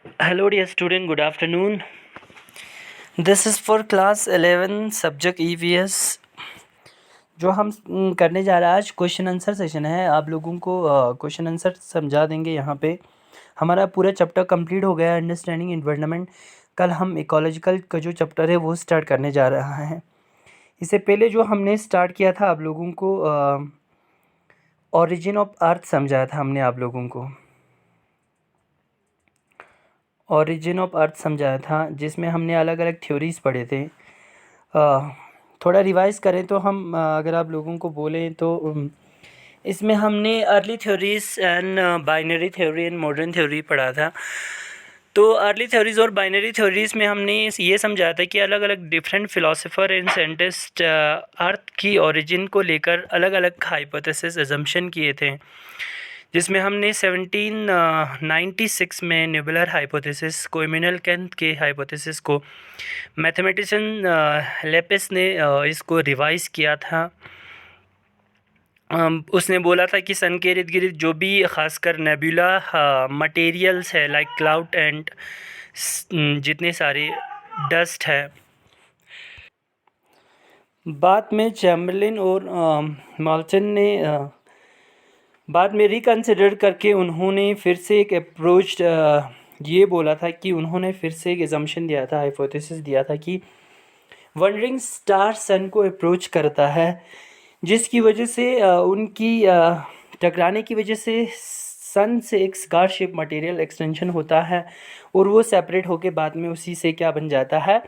Hello dear student, good afternoon. This is for class 11 subject EVS. जो हम करने जा रहे हैं आज क्वेश्चन आंसर सेशन है। आप लोगों को क्वेश्चन आंसर समझा देंगे। यहाँ पे हमारा पूरा चैप्टर कंप्लीट हो गया है, अंडरस्टैंडिंग एनवायरनमेंट। कल हम इकोलॉजिकल का जो चैप्टर है वो स्टार्ट करने जा रहा है। इससे पहले जो हमने स्टार्ट किया था आप लोगों को ओरिजिन ऑफ अर्थ समझाया था हमने आप लोगों को। ओरिजिन ऑफ अर्थ समझाया था जिसमें हमने अलग अलग थ्योरीज़ पढ़े थे। थोड़ा रिवाइज़ करें तो हम अगर आप लोगों को बोलें तो इसमें हमने early theories and binary theory and modern theory पढ़ा था। तो अर्ली थ्योरीज़ और बाइनरी थ्योरीज़ में हमने ये समझाया था कि अलग अलग डिफरेंट फ़िलासफ़र एंड साइंटिस्ट अर्थ की ओरिजिन को लेकर अलग अलग हाइपोथेसिस अजम्पशन किए थे, जिसमें हमने 1796 में नेबुलर हाइपोथेसिस को, इमैनुअल कैंट के हाइपोथेसिस को मैथमेटिशियन लेपिस ने इसको रिवाइज़ किया था। उसने बोला था कि सन के इर्द गिर्द जो भी ख़ासकर नेबुला मटेरियल्स है लाइक क्लाउड एंड जितने सारे डस्ट है, बाद में चैम्बरलिन और मॉल्टन ने बाद में रिकन्सिडर करके उन्होंने फिर से एक अप्रोच ये बोला था कि उन्होंने फिर से एक एजम्पशन दिया था, हाइपोथेसिस दिया था कि वंडरिंग स्टार सन को अप्रोच करता है, जिसकी वजह से उनकी टकराने की वजह से सन से एक स्कार शेप मटेरियल एक्सटेंशन होता है और वो सेपरेट होके बाद में उसी से क्या बन जाता है,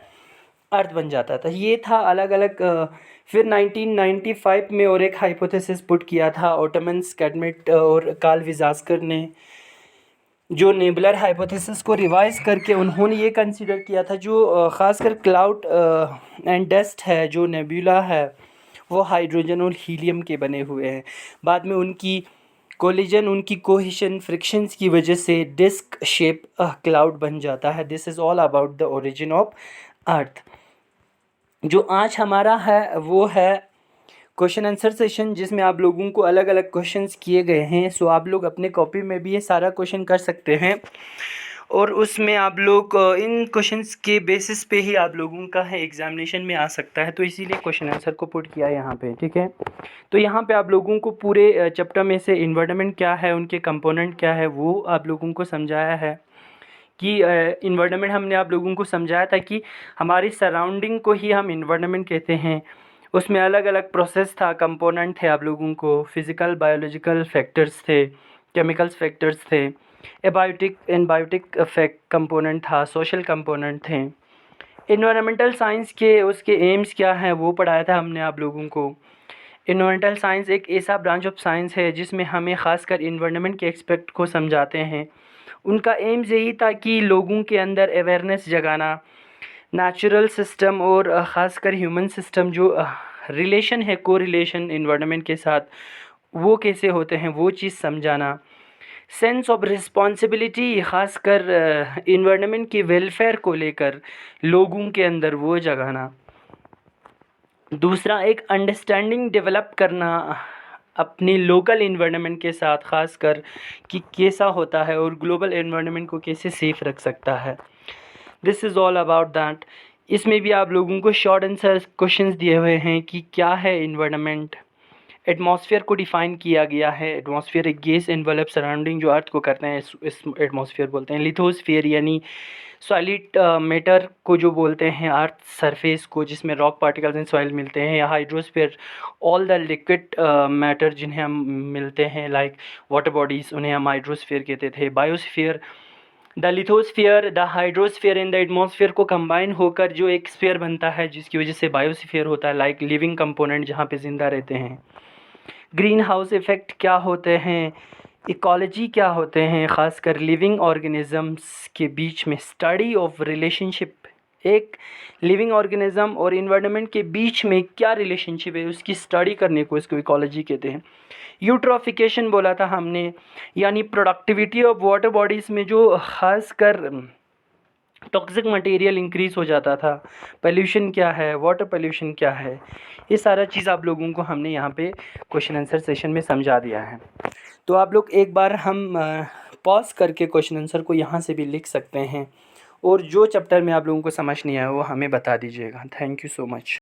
अर्थ बन जाता था। ये था अलग अलग। फिर 1995 में और एक हाइपोथेसिस पुट किया था ऑटमन स्कैडमेट और कार्ल विजास्कर ने, जो नेबुलर हाइपोथेसिस को रिवाइज करके उन्होंने ये कंसीडर किया था जो ख़ासकर क्लाउड एंड डस्ट है, जो नेबुला है वो हाइड्रोजन और हीलियम के बने हुए हैं। बाद में उनकी कोलिजन, उनकी कोहेशन फ्रिक्शंस की वजह से डिस्क शेप क्लाउड बन जाता है। This is all about the origin of earth. जो आज हमारा है वो है क्वेश्चन आंसर सेशन, जिसमें आप लोगों को अलग अलग क्वेश्चंस किए गए हैं। सो आप लोग अपने कॉपी में भी ये सारा क्वेश्चन कर सकते हैं और उसमें आप लोग इन क्वेश्चंस के बेसिस पे ही आप लोगों का है एग्जामिनेशन में आ सकता है। तो इसीलिए क्वेश्चन आंसर को पुट किया यहाँ पे, ठीक है। तो यहाँ पे आप लोगों को पूरे चैप्टर में से इन्वायरमेंट क्या है, उनके कंपोनेंट क्या है, वो आप लोगों को समझाया है कि इन्वायरमेंट हमने आप लोगों को समझाया था कि हमारी सराउंडिंग को ही हम इन्वायरमेंट कहते हैं। उसमें अलग अलग प्रोसेस था, कंपोनेंट थे, आप लोगों को फिज़िकल बायोलॉजिकल फैक्टर्स थे, केमिकल्स फैक्टर्स थे, एबायोटिक एनबायोटिक फैक्ट कंपोनेंट था, सोशल कंपोनेंट थे। इन्वायरमेंटल साइंस के उसके एम्स क्या हैं वो पढ़ाया था हमने आप लोगों को। इन्वायरमेंटल साइंस एक ऐसा ब्रांच ऑफ साइंस है जिसमें हमें ख़ासकर इन्वायरमेंट के एक्सपेक्ट को समझाते हैं। उनका एम्स यही था कि लोगों के अंदर अवेयरनेस जगाना, नेचुरल सिस्टम और ख़ासकर ह्यूमन सिस्टम जो रिलेशन है, को रिलेशन इन्वायरमेंट के साथ वो कैसे होते हैं वो चीज़ समझाना। सेंस ऑफ रिस्पॉन्सिबिलिटी ख़ासकर इन्वायरमेंट की वेलफेयर को लेकर लोगों के अंदर वो जगाना। दूसरा, एक अंडरस्टैंडिंग डेवलप करना अपनी लोकल इन्वायरमेंट के साथ, ख़ासकर कि कैसा होता है और ग्लोबल इन्वायरमेंट को कैसे सेफ़ रख सकता है। This is all about that. इसमें भी आप लोगों को शॉर्ट आंसर क्वेश्चंस दिए हुए हैं कि क्या है इन्वायरमेंट। एटमॉस्फेयर को डिफ़ाइन किया गया है। एटमॉस्फेयर एक गैस एनवलप सराउंडिंग जो अर्थ को करते हैं इस एटमॉस्फेयर बोलते हैं। लिथोस्फेयर यानी सॉलिड मैटर को जो बोलते हैं अर्थ सरफेस को, जिसमें रॉक पार्टिकल्स एंड सॉइल मिलते हैं। या hydrosphere all the liquid matter जिन्हें हम मिलते हैं लाइक वाटर बॉडीज़, उन्हें हम हाइड्रोस्फेयर कहते थे। Biosphere, the lithosphere, the hydrosphere in the atmosphere को कंबाइन होकर जो एक स्फीयर बनता है, जिसकी वजह से बायोस्फीयर होता है, लाइक लिविंग कंपोनेंट जहाँ पे ज़िंदा रहते हैं। ग्रीन हाउस इफ़ेक्ट क्या होते हैं, इकोलॉजी क्या होते हैं, ख़ासकर लिविंग ऑर्गेनिज़म्स के बीच में स्टडी ऑफ रिलेशनशिप, एक लिविंग ऑर्गेनिज़म और इन्वायरमेंट के बीच में क्या रिलेशनशिप है उसकी स्टडी करने को इसको इकोलॉजी कहते हैं। यूट्रोफिकेशन बोला था हमने, यानी प्रोडक्टिविटी ऑफ वाटर बॉडीज़ में जो ख़ासकर टॉक्सिक मटेरियल इंक्रीज़ हो जाता था। पोल्यूशन क्या है, वाटर पोल्यूशन क्या है, ये सारा चीज़ आप लोगों को हमने यहाँ पे क्वेश्चन आंसर सेशन में समझा दिया है। तो आप लोग एक बार हम पॉज़ करके क्वेश्चन आंसर को यहाँ से भी लिख सकते हैं। और जो चैप्टर में आप लोगों को समझ नहीं आया वो हमें बता दीजिएगा। Thank you so much.